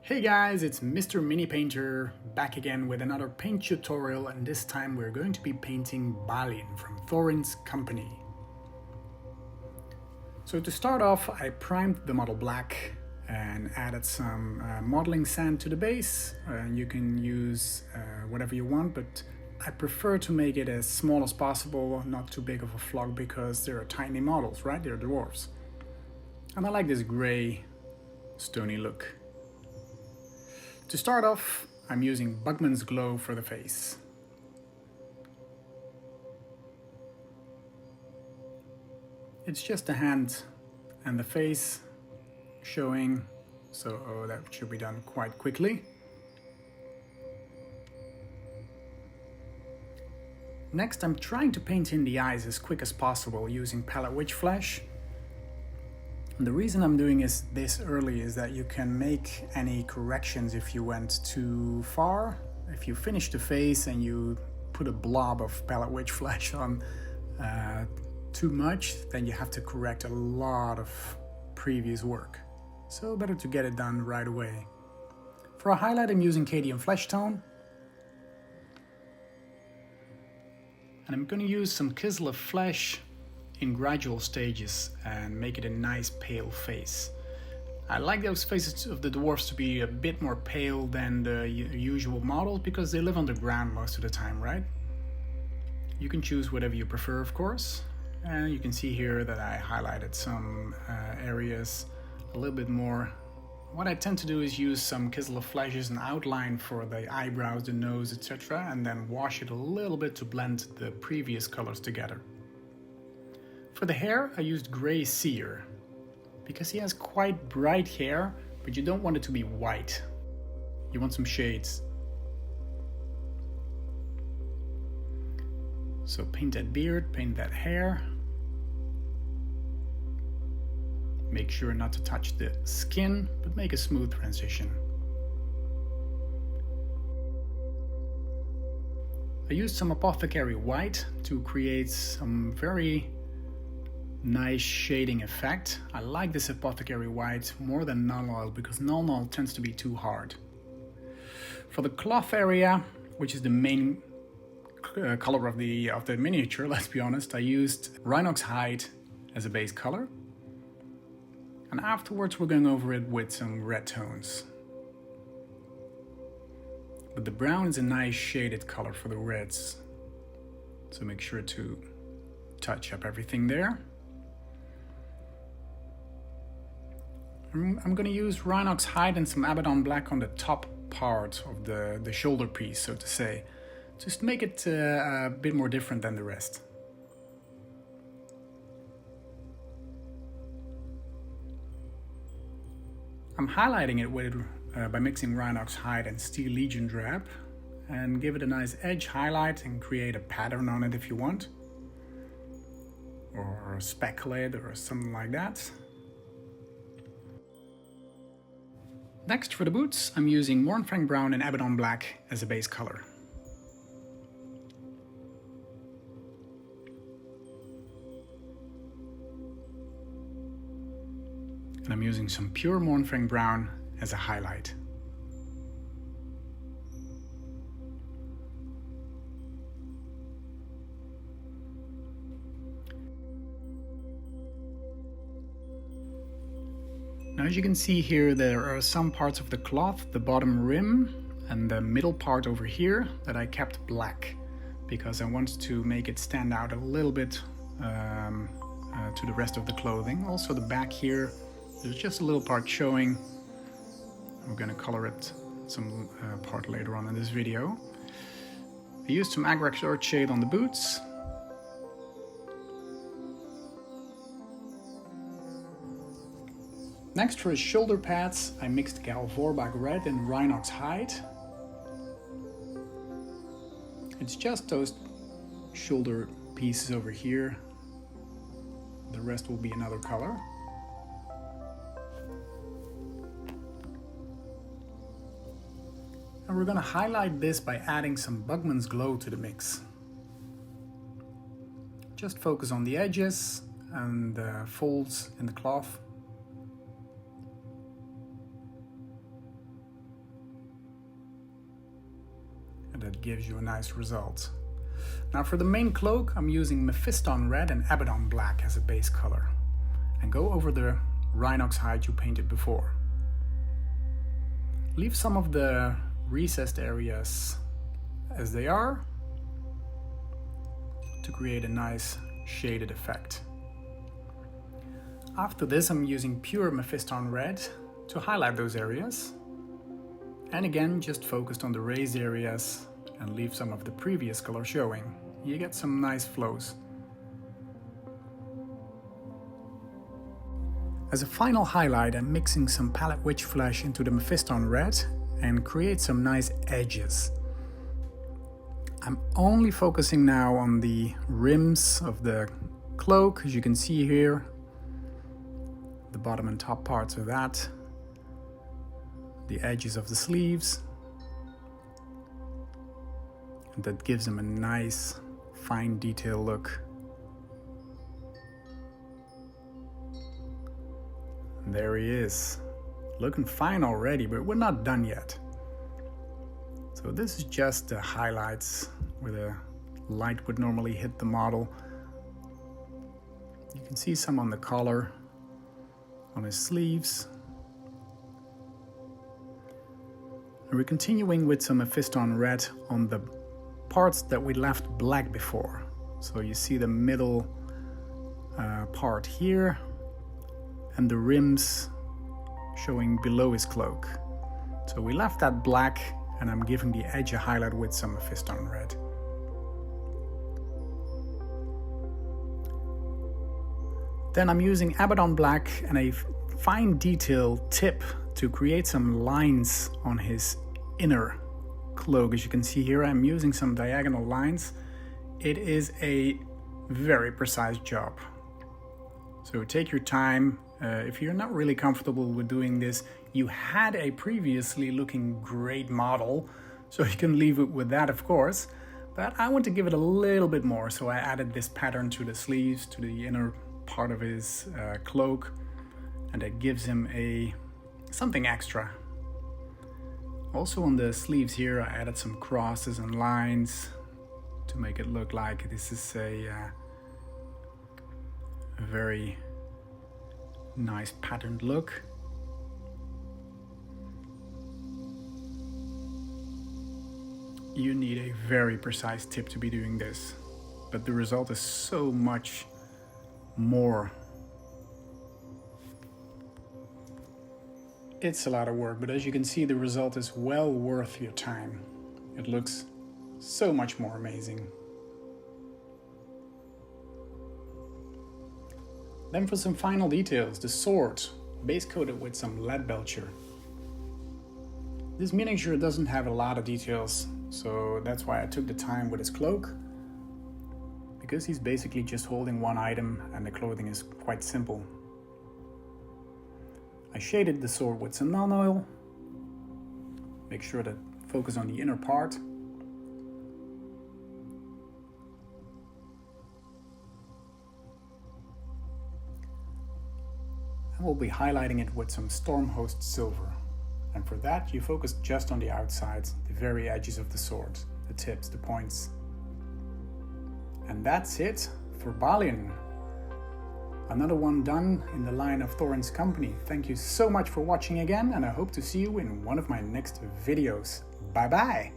Hey guys, it's Mr. Mini Painter back again with another paint tutorial, and this time we're going to be painting Balin from Thorin's company. So to start off, I primed the model black and added some modeling sand to the base. You can use whatever you want, but I prefer to make it as small as possible, not too big of a flock, because they're tiny models, right? They're dwarves. And I like this gray, stony look. To start off, I'm using Bugman's Glow for the face. It's just the hand and the face showing, so that should be done quite quickly. Next, I'm trying to paint in the eyes as quick as possible using palette witch flash. And the reason I'm doing this early is that you can make any corrections if you went too far. If you finish the face and you put a blob of palette witch flash on too much, then you have to correct a lot of previous work. So better to get it done right away. For a highlight, I'm using Cadian Flesh Tone. And I'm going to use some Chisel of Flesh in gradual stages and make it a nice pale face. I like those faces of the dwarves to be a bit more pale than the usual models because they live underground most of the time, right? You can choose whatever you prefer, of course. And you can see here that I highlighted some areas a little bit more. What I tend to do is use some Chisel of Flesh as an outline for the eyebrows, the nose, etc. and then wash it a little bit to blend the previous colors together. For the hair, I used Grey Seer, because he has quite bright hair, but you don't want it to be white. You want some shades. So paint that beard, paint that hair. Make sure not to touch the skin, but make a smooth transition. I used some Apothecary White to create some very nice shading effect. I like this Apothecary White more than Null Oil because Null Oil tends to be too hard. For the cloth area, which is the main color of the miniature, let's be honest, I used Rhinox Hide as a base color. And afterwards we're going over it with some red tones. But the brown is a nice shaded color for the reds. So make sure to touch up everything there. I'm going to use Rhinox Hide and some Abaddon Black on the top part of the shoulder piece, so to say. Just make it a bit more different than the rest. I'm highlighting it with by mixing Rhinox Hide and Steel Legion Drab, and give it a nice edge highlight and create a pattern on it if you want. Or speckle it or something like that. Next, for the boots, I'm using Mornfang Brown and Abaddon Black as a base color. And I'm using some pure Mornfang Brown as a highlight. Now, as you can see here, there are some parts of the cloth, the bottom rim and the middle part over here, that I kept black because I wanted to make it stand out a little bit to the rest of the clothing. Also the back here, there's just a little part showing. I'm going to color it some part later on in this video. I used some Agrax Earthshade on the boots. Next, for his shoulder pads, I mixed Galvorbach Red and Rhinox Hide. It's just those shoulder pieces over here. The rest will be another color. And we're going to highlight this by adding some Bugman's Glow to the mix. Just focus on the edges and the folds in the cloth. and that gives you a nice result. Now for the main cloak, I'm using Mephiston red and Abaddon black as a base color, and go over the Rhinox hide you painted before. Leave some of the recessed areas as they are to create a nice shaded effect. After this, I'm using pure Mephiston red to highlight those areas, and again just focused on the raised areas and leave some of the previous color showing. You get some nice flows. As a final highlight, I'm mixing some palette witch flesh into the Mephiston red and create some nice edges. I'm only focusing now on the rims of the cloak, as you can see here, the bottom and top parts of that, the edges of the sleeves, and that gives them a nice fine detail look. And there he is, looking fine already, but we're not done yet. So this is just the highlights where the light would normally hit the model. You can see some on the collar, on his sleeves. And we're continuing with some Mephiston red on the parts that we left black before. So you see the middle part here and the rims showing below his cloak. So we left that black, and I'm giving the edge a highlight with some Mephiston red. Then I'm using Abaddon black and a fine detail tip to create some lines on his inner cloak. As you can see here, I'm using some diagonal lines. It is a very precise job. So take your time. If you're not really comfortable with doing this, you had a previously looking great model, so you can leave it with that, of course. But I want to give it a little bit more, so I added this pattern to the sleeves, to the inner part of his cloak, and that gives him something extra. Also on the sleeves here, I added some crosses and lines to make it look like this is a very nice patterned look. You need a very precise tip to be doing this, but the result is so much more. It's a lot of work, but as you can see, the result is well worth your time. It looks so much more amazing. Then for some final details, the sword, base coated with some lead belcher. This miniature doesn't have a lot of details, so that's why I took the time with his cloak, because he's basically just holding one item and the clothing is quite simple. I shaded the sword with some non-oil, make sure to focus on the inner part. And we'll be highlighting it with some Stormhost silver. And for that, you focus just on the outsides, the very edges of the sword, the tips, the points. And that's it for Balin. Another one done in the line of Thorin's company. Thank you so much for watching again, and I hope to see you in one of my next videos. Bye bye!